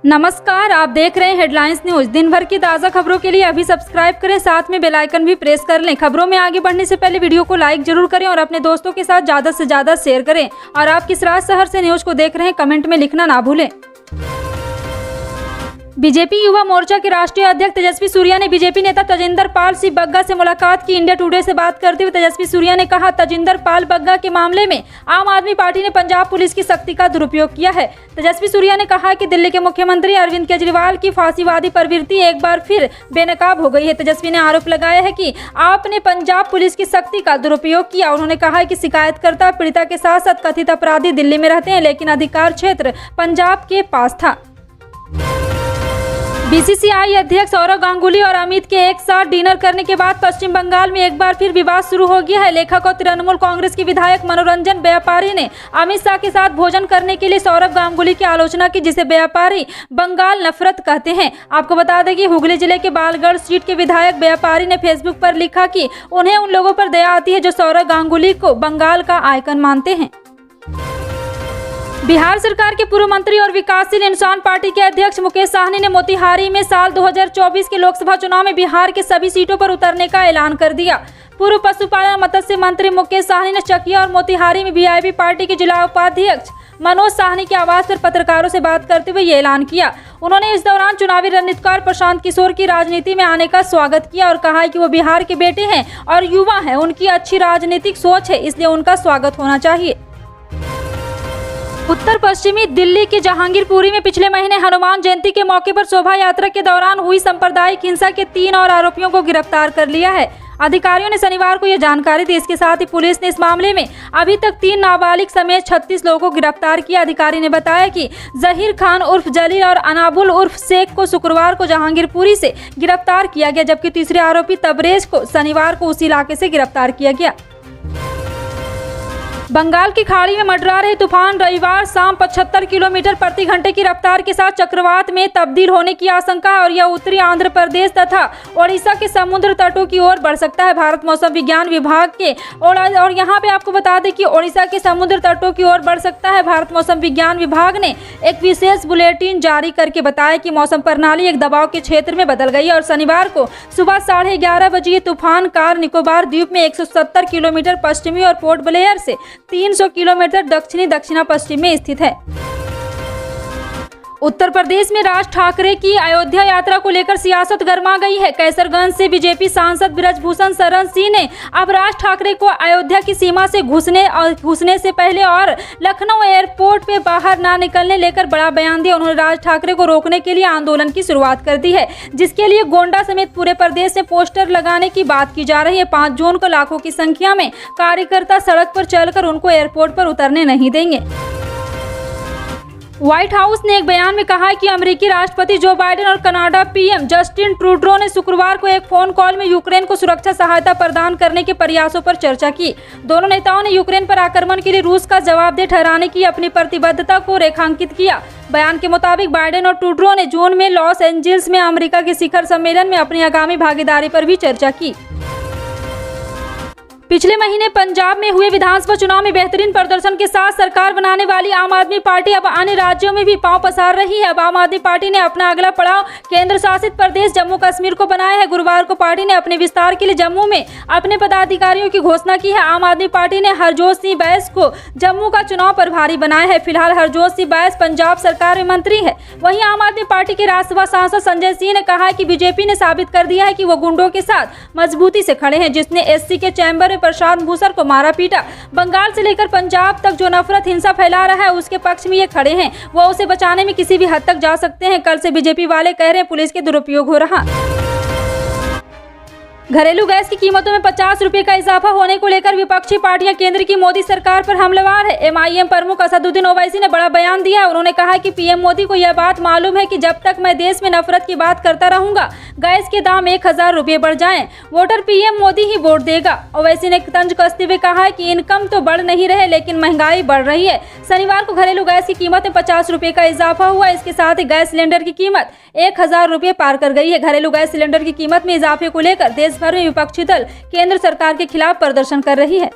नमस्कार, आप देख रहे हैं हेडलाइंस न्यूज। दिन भर की ताज़ा खबरों के लिए अभी सब्सक्राइब करें, साथ में बेल आइकन भी प्रेस कर लें। खबरों में आगे बढ़ने से पहले वीडियो को लाइक जरूर करें और अपने दोस्तों के साथ ज़्यादा से ज़्यादा शेयर करें। और आप किस राज्य शहर से न्यूज को देख रहे हैं, कमेंट में लिखना ना भूलें। बीजेपी युवा मोर्चा के राष्ट्रीय अध्यक्ष तेजस्वी सूर्या ने बीजेपी नेता तजिंदर पाल सिंह बग्गा से मुलाकात की। इंडिया टुडे से बात करते हुए तेजस्वी सूर्या ने कहा, तजिंदर पाल बग्गा के मामले में आम आदमी पार्टी ने पंजाब पुलिस की सख्ती का दुरुपयोग किया है। तेजस्वी सूर्या ने कहा कि दिल्ली के मुख्यमंत्री अरविंद केजरीवाल की फांसीवादी प्रवृत्ति एक बार फिर बेनकाब हो गई है। तेजस्वी ने आरोप लगाया है कि आपने पंजाब पुलिस की सख्ती का दुरुपयोग किया। उन्होंने कहा कि शिकायतकर्ता पीड़िता के साथ साथ कथित अपराधी दिल्ली में रहते हैं, लेकिन अधिकार क्षेत्र पंजाब के पास था। बीसीसीआई अध्यक्ष सौरव गांगुली और अमित के एक साथ डिनर करने के बाद पश्चिम बंगाल में एक बार फिर विवाद शुरू हो गया है। लेखक और तृणमूल कांग्रेस के विधायक मनोरंजन व्यापारी ने अमित शाह के साथ भोजन करने के लिए सौरव गांगुली की आलोचना की, जिसे व्यापारी बंगाल नफरत कहते हैं। आपको बता दें कि हुगली जिले के बालगढ़ सीट के विधायक व्यापारी ने फेसबुक पर लिखा कि उन्हें उन लोगों पर दया आती है जो सौरव गांगुली को बंगाल का आइकन मानते हैं। बिहार सरकार के पूर्व मंत्री और विकासशील इंसान पार्टी के अध्यक्ष मुकेश साहनी ने मोतिहारी में साल 2024 के लोकसभा चुनाव में बिहार के सभी सीटों पर उतरने का ऐलान कर दिया। पूर्व पशुपालन मत्स्य मंत्री मुकेश साहनी ने चकिया और मोतिहारी में वीआईपी पार्टी के जिला उपाध्यक्ष मनोज साहनी के आवास पर पत्रकारों से बात करते हुए ये ऐलान किया। उन्होंने इस दौरान चुनावी रणनीतिकार प्रशांत किशोर की राजनीति में आने का स्वागत किया और कहा कि वो बिहार के बेटे हैं और युवा हैं, उनकी अच्छी राजनीतिक सोच है, इसलिए उनका स्वागत होना चाहिए। उत्तर पश्चिमी दिल्ली के जहांगीरपुरी में पिछले महीने हनुमान जयंती के मौके पर शोभा यात्रा के दौरान हुई सांप्रदायिक हिंसा के 3 और आरोपियों को गिरफ्तार कर लिया है। अधिकारियों ने शनिवार को यह जानकारी दी। इसके साथ ही पुलिस ने इस मामले में अभी तक 3 नाबालिग समेत 36 लोगों को गिरफ्तार किया। अधिकारी ने बताया कि जहीर खान उर्फ जलील और अनाबुल उर्फ शेख को शुक्रवार को जहांगीरपुरी से गिरफ्तार किया गया, जबकि तीसरे आरोपी तबरेज को शनिवार को उसी इलाके से गिरफ्तार किया गया। बंगाल की खाड़ी में मंडरा रहे तूफान रविवार शाम 75 किलोमीटर प्रति घंटे की रफ्तार के साथ चक्रवात में तब्दील होने की आशंका है और यह उत्तरी आंध्र प्रदेश तथा ओडिशा के समुद्र तटों की ओर बढ़ सकता है। भारत मौसम विज्ञान विभाग के और यहाँ पे आपको बता दें कि ओडिशा के समुद्र तटों की ओर बढ़ सकता है। भारत मौसम विज्ञान विभाग ने एक विशेष बुलेटिन जारी करके बताया कि मौसम प्रणाली एक दबाव के क्षेत्र में बदल गई है और शनिवार को सुबह 11:30 बजे तूफान कार निकोबार द्वीप में 170 किलोमीटर पश्चिमी और पोर्ट ब्लेयर से 300 किलोमीटर दक्षिणी दक्षिण पश्चिम में स्थित है। उत्तर प्रदेश में राज ठाकरे की अयोध्या यात्रा को लेकर सियासत गर्मा गई है। कैसरगंज से बीजेपी सांसद ब्रजभूषण शरण सिंह ने अब राज ठाकरे को अयोध्या की सीमा से घुसने से पहले और लखनऊ एयरपोर्ट पे बाहर ना निकलने लेकर बड़ा बयान दिया। उन्होंने राज ठाकरे को रोकने के लिए आंदोलन की शुरुआत कर दी है, जिसके लिए गोंडा समेत पूरे प्रदेश में पोस्टर लगाने की बात की जा रही है। 5 जून को लाखों की संख्या में कार्यकर्ता सड़क पर चलकर उनको एयरपोर्ट पर उतरने नहीं देंगे। व्हाइट हाउस ने एक बयान में कहा है कि अमेरिकी राष्ट्रपति जो बाइडेन और कनाडा पीएम जस्टिन ट्रूडो ने शुक्रवार को एक फोन कॉल में यूक्रेन को सुरक्षा सहायता प्रदान करने के प्रयासों पर चर्चा की। दोनों नेताओं ने यूक्रेन पर आक्रमण के लिए रूस का जवाबदेह ठहराने की अपनी प्रतिबद्धता को रेखांकित किया। बयान के मुताबिक बाइडेन और ट्रूडो ने जून में लॉस एंजिल्स में अमेरिका के शिखर सम्मेलन में अपनी आगामी भागीदारी पर भी चर्चा की। पिछले महीने पंजाब में हुए विधानसभा चुनाव में बेहतरीन प्रदर्शन के साथ सरकार बनाने वाली आम आदमी पार्टी अब अन्य राज्यों में भी पांव पसार रही है। अब आम आदमी पार्टी ने अपना अगला पड़ाव केंद्र शासित प्रदेश जम्मू कश्मीर को बनाया है। गुरुवार को पार्टी ने अपने विस्तार के लिए जम्मू में अपने पदाधिकारियों की घोषणा की है। आम आदमी पार्टी ने हरजोत सिंह बैस को जम्मू का चुनाव प्रभारी बनाया है। फिलहाल हरजोत सिंह बैस पंजाब सरकार में मंत्री है। वहीं आम आदमी पार्टी के राज्यसभा सांसद संजय सिंह ने कहा है कि बीजेपी ने साबित कर दिया है कि वो गुंडों के साथ मजबूती से खड़े हैं। जिसने एससी के चैम्बर में प्रशांत भूषण को मारा पीटा, बंगाल से लेकर पंजाब तक जो नफरत हिंसा फैला रहा है उसके पक्ष में ये खड़े हैं। वो उसे बचाने में किसी भी हद तक जा सकते हैं। कल से बीजेपी वाले कह रहे हैं पुलिस के दुरुपयोग हो रहा। घरेलू गैस की कीमतों में 50 रुपए का इजाफा होने को लेकर विपक्षी पार्टियां केंद्र की मोदी सरकार पर हमलावर है। एमआईएम प्रमुख असदुद्दीन ओवैसी ने बड़ा बयान दिया है। उन्होंने कहा कि पीएम मोदी को यह बात मालूम है कि जब तक मैं देश में नफरत की बात करता रहूंगा गैस के दाम 1000 रुपए बढ़ जाएं, वोटर पीएम मोदी ही वोट देगा। ओवैसी ने तंज कसते हुए कहा है कि इनकम तो बढ़ नहीं रहे लेकिन महंगाई बढ़ रही है। शनिवार को घरेलू गैस की कीमत में 50 रुपए का इजाफा हुआ। इसके साथ ही गैस सिलेंडर की कीमत 1000 रुपए पार कर गई है। घरेलू गैस सिलेंडर की कीमत में इजाफे को लेकर देश भर में विपक्षी दल केंद्र सरकार के खिलाफ प्रदर्शन कर रही है।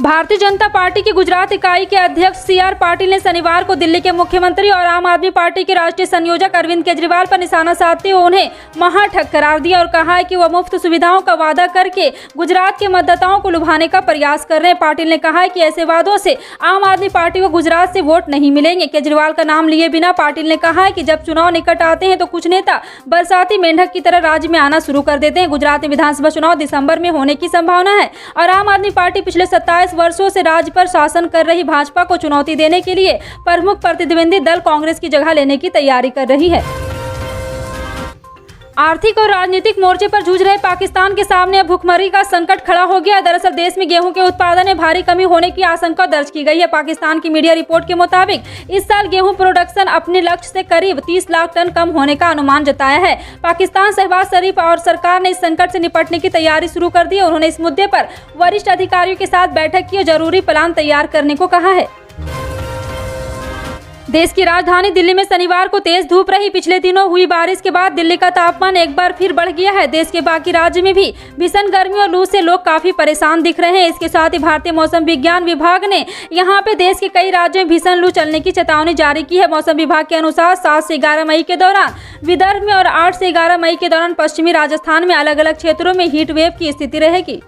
भारतीय जनता पार्टी की गुजरात इकाई के अध्यक्ष सीआर पाटिल ने शनिवार को दिल्ली के मुख्यमंत्री और आम आदमी पार्टी के राष्ट्रीय संयोजक अरविंद केजरीवाल पर निशाना साधते हुए उन्हें महाठग करार दिया और कहा है कि वह मुफ्त सुविधाओं का वादा करके गुजरात के मतदाताओं को लुभाने का प्रयास कर रहे हैं। पाटिल ने कहा है कि ऐसे वादों से आम आदमी पार्टी को गुजरात से वोट नहीं मिलेंगे। केजरीवाल का नाम लिए बिना पाटिल ने कहा है कि जब चुनाव निकट आते हैं तो कुछ नेता बरसाती मेंढक की तरह राज्य में आना शुरू कर देते हैं। गुजरात में विधानसभा चुनाव दिसंबर में होने की संभावना है और आम आदमी पार्टी पिछले 27 वर्षों से राज्य पर शासन कर रही भाजपा को चुनौती देने के लिए प्रमुख प्रतिद्वंदी दल कांग्रेस की जगह लेने की तैयारी कर रही है। आर्थिक और राजनीतिक मोर्चे पर जूझ रहे पाकिस्तान के सामने अब भुखमरी का संकट खड़ा हो गया है। दरअसल देश में गेहूं के उत्पादन में भारी कमी होने की आशंका दर्ज की गई है। पाकिस्तान की मीडिया रिपोर्ट के मुताबिक इस साल गेहूं प्रोडक्शन अपने लक्ष्य से करीब 30 लाख टन कम होने का अनुमान जताया है। पाकिस्तान शहबाज शरीफ और सरकार ने इस संकट से निपटने की तैयारी शुरू कर दी है। उन्होंने इस मुद्दे पर वरिष्ठ अधिकारियों के साथ बैठक की और जरूरी प्लान तैयार करने को कहा है। देश की राजधानी दिल्ली में शनिवार को तेज धूप रही। पिछले दिनों हुई बारिश के बाद दिल्ली का तापमान एक बार फिर बढ़ गया है। देश के बाकी राज्य में भी भीषण गर्मी और लू से लोग काफी परेशान दिख रहे हैं। इसके साथ ही भारतीय मौसम विज्ञान विभाग ने यहां पे देश के कई राज्यों में भीषण लू चलने की चेतावनी जारी की है। मौसम विभाग के अनुसार 7 से 11 मई के दौरान विदर्भ में और 8 से 11 मई के दौरान पश्चिमी राजस्थान में अलग अलग क्षेत्रों में हीट वेव की स्थिति रहेगी।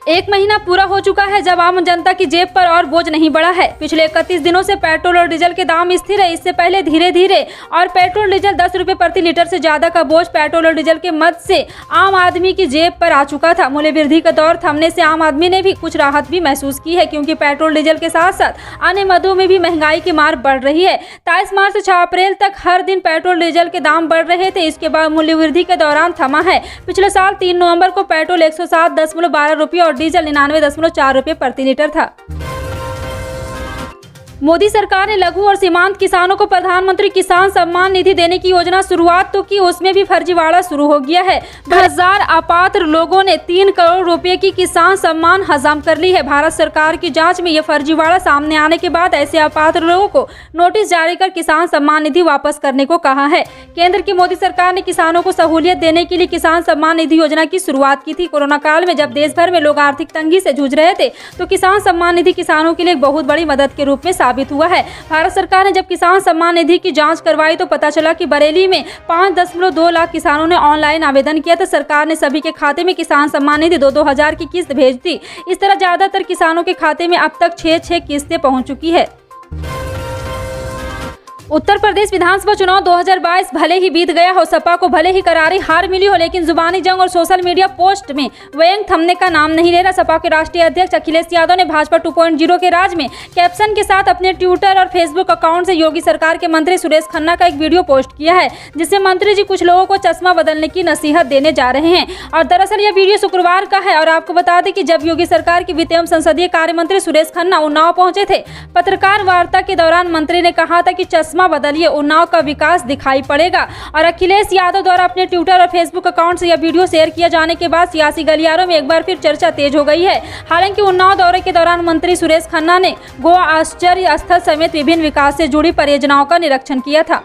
एक महीना पूरा हो चुका है जब आम जनता की जेब पर और बोझ नहीं बढ़ा है। पिछले 31 दिनों से पेट्रोल और डीजल के दाम स्थिर है। इससे पहले धीरे धीरे और पेट्रोल डीजल 10 रुपए प्रति लीटर से ज्यादा का बोझ पेट्रोल और डीजल के मद से आम आदमी की जेब पर आ चुका था। मूल्य वृद्धि का दौर थमने से आम आदमी ने भी कुछ राहत भी महसूस की है, क्योंकि पेट्रोल डीजल के साथ साथ अन्य मदों में भी महंगाई की मार बढ़ रही है। 23 मार्च से 6 अप्रैल तक हर दिन पेट्रोल डीजल के दाम बढ़ रहे थे। इसके बाद मूल्य वृद्धि के दौरान थमा है। पिछले साल 3 नवंबर को पेट्रोल 107.12 रुपये और डीजल 99.4 रुपये प्रति लीटर था। मोदी सरकार ने लघु और सीमांत किसानों को प्रधानमंत्री किसान सम्मान निधि देने की योजना शुरुआत तो की, उसमें भी फर्जीवाड़ा शुरू हो गया है। 1000 अपात्र लोगों ने 3 करोड़ रुपए की किसान सम्मान हजम कर ली है। भारत सरकार की जांच में यह फर्जीवाड़ा सामने आने के बाद ऐसे अपात्र लोगों को नोटिस जारी कर किसान सम्मान निधि वापस करने को कहा है। केंद्र की मोदी सरकार ने किसानों को सहूलियत देने के लिए किसान सम्मान निधि योजना की शुरुआत की थी। कोरोना काल में जब देश भर में लोग आर्थिक तंगी से जूझ रहे थे तो किसान सम्मान निधि किसानों के लिए एक बहुत बड़ी मदद के रूप में साबित हुआ है। भारत सरकार ने जब किसान सम्मान निधि की जांच करवाई तो पता चला कि बरेली में 5.2 लाख किसानों ने ऑनलाइन आवेदन किया था। सरकार ने सभी के खाते में किसान सम्मान निधि 2-2 हजार की किस्त भेज दी। इस तरह ज्यादातर किसानों के खाते में अब तक 6 किस्तें पहुंच चुकी है। उत्तर प्रदेश विधानसभा चुनाव 2022 भले ही बीत गया हो, सपा को भले ही करारी हार मिली हो, लेकिन जुबानी जंग और सोशल मीडिया पोस्ट में व्यंग थमने का नाम नहीं ले रहा। सपा के राष्ट्रीय अध्यक्ष अखिलेश यादव ने भाजपा 2.0 के राज में कैप्शन के साथ अपने ट्विटर और फेसबुक अकाउंट से योगी सरकार के मंत्री सुरेश खन्ना का एक वीडियो पोस्ट किया है, जिसमें मंत्री जी कुछ लोगों को चश्मा बदलने की नसीहत देने जा रहे हैं। और दरअसल यह वीडियो शुक्रवार का है और आपको बता दें कि जब योगी सरकार के वित्त एवं संसदीय कार्य मंत्री सुरेश खन्ना उन्नाव पहुंचे थे, पत्रकार वार्ता के दौरान मंत्री ने कहा था कि चश्मा बदलिए, उन्नाव का विकास दिखाई पड़ेगा। और अखिलेश यादव द्वारा अपने ट्विटर और फेसबुक अकाउंट से यह वीडियो शेयर किया जाने के बाद सियासी गलियारों में एक बार फिर चर्चा तेज हो गई है। हालांकि उन्नाव दौरे के दौरान मंत्री सुरेश खन्ना ने गोवा आश्चर्य स्थल समेत विभिन्न विकास से जुड़ी परियोजनाओं का निरीक्षण किया था।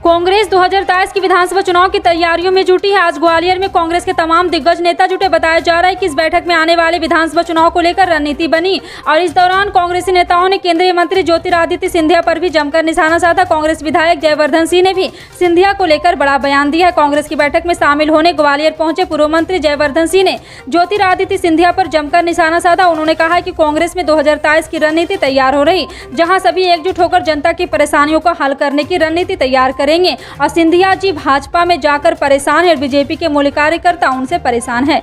कांग्रेस 2023 की विधानसभा चुनाव की तैयारियों में जुटी है। आज ग्वालियर में कांग्रेस के तमाम दिग्गज नेता जुटे। बताया जा रहा है कि इस बैठक में आने वाले विधानसभा चुनाव को लेकर रणनीति बनी और इस दौरान कांग्रेसी नेताओं ने केंद्रीय मंत्री ज्योतिरादित्य सिंधिया पर भी जमकर निशाना साधा। कांग्रेस विधायक जयवर्धन सिंह ने भी सिंधिया को लेकर बड़ा बयान दिया है। कांग्रेस की बैठक में शामिल होने ग्वालियर पहुंचे पूर्व मंत्री जयवर्धन सिंह ने ज्योतिरादित्य सिंधिया पर जमकर निशाना साधा। उन्होंने कहा कि कांग्रेस में 2023 की रणनीति तैयार हो रही, जहां सभी एकजुट होकर जनता की परेशानियों को हल करने की रणनीति तैयार करेंगे। और सिंधिया जी भाजपा में जाकर परेशान है और बीजेपी के मूल कार्यकर्ता उनसे परेशान है।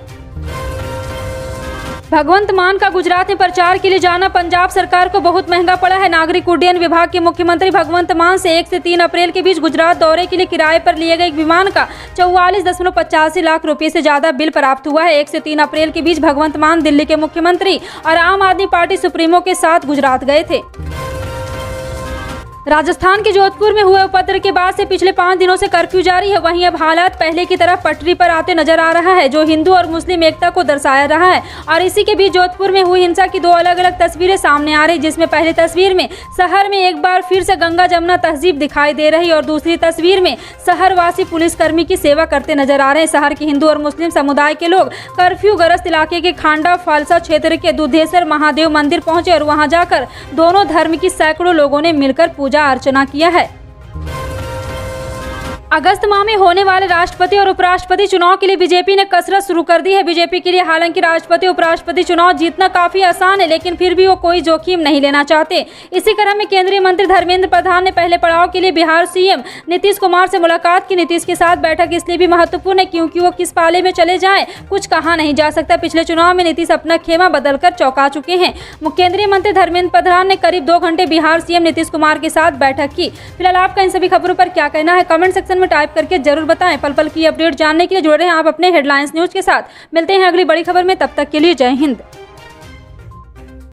भगवंत मान का गुजरात में प्रचार के लिए जाना पंजाब सरकार को बहुत महंगा पड़ा है। नागरिक उड्डयन विभाग के मुख्यमंत्री भगवंत मान से 1 से 3 अप्रैल के बीच गुजरात दौरे के लिए किराए पर लिए गए एक विमान का 44.85 लाख रुपए से ज्यादा बिल प्राप्त हुआ है। 1 से 3 अप्रैल के बीच भगवंत मान दिल्ली के मुख्यमंत्री और आम आदमी पार्टी सुप्रीमो के साथ गुजरात गए थे। राजस्थान के जोधपुर में हुए उपद्रव के बाद से पिछले 5 दिनों से कर्फ्यू जारी है। वहीं अब हालात पहले की तरह पटरी पर आते नजर आ रहा है, जो हिंदू और मुस्लिम एकता को दर्शाया रहा है। और इसी के बीच जोधपुर में हुई हिंसा की 2 अलग-अलग तस्वीरें सामने आ रही, जिसमें पहली तस्वीर में शहर में एक बार फिर से गंगा जमुना तहजीब दिखाई दे रही और दूसरी तस्वीर में शहरवासी पुलिसकर्मी की सेवा करते नजर आ रहे हैं। शहर के हिंदू और मुस्लिम समुदाय के लोग कर्फ्यू ग्रस्त इलाके के खांडा फालसा क्षेत्र के दुधेश्वर महादेव मंदिर पहुंचे और वहां जाकर दोनों धर्म की सैकड़ों लोगों ने मिलकर पूजा अर्चना किया है। अगस्त माह में होने वाले राष्ट्रपति और उपराष्ट्रपति चुनाव के लिए बीजेपी ने कसरत शुरू कर दी है। बीजेपी के लिए हालांकि राष्ट्रपति उपराष्ट्रपति चुनाव जीतना काफी आसान है, लेकिन फिर भी वो कोई जोखिम नहीं लेना चाहते। इसी क्रम में केंद्रीय मंत्री धर्मेंद्र प्रधान ने पहले पड़ाव के लिए बिहार सीएम नीतीश कुमार से मुलाकात की। नीतीश के साथ बैठक इसलिए भी महत्वपूर्ण है क्योंकि वो किस पाले में चले जाएं कुछ कहा नहीं जा सकता। पिछले चुनाव में नीतीश अपना खेमा बदलकर चौंका चुके हैं। केंद्रीय मंत्री धर्मेंद्र प्रधान ने करीब 2 घंटे बिहार सीएम नीतीश कुमार के साथ बैठक की। फिलहाल आपका इन सभी खबरों पर क्या कहना है, कमेंट सेक्शन में टाइप करके जरूर बताएं। पल पल की अपडेट जानने के लिए जुड़े रहें आप अपने हेडलाइंस न्यूज के साथ। मिलते हैं अगली बड़ी खबर में, तब तक के लिए जय हिंद।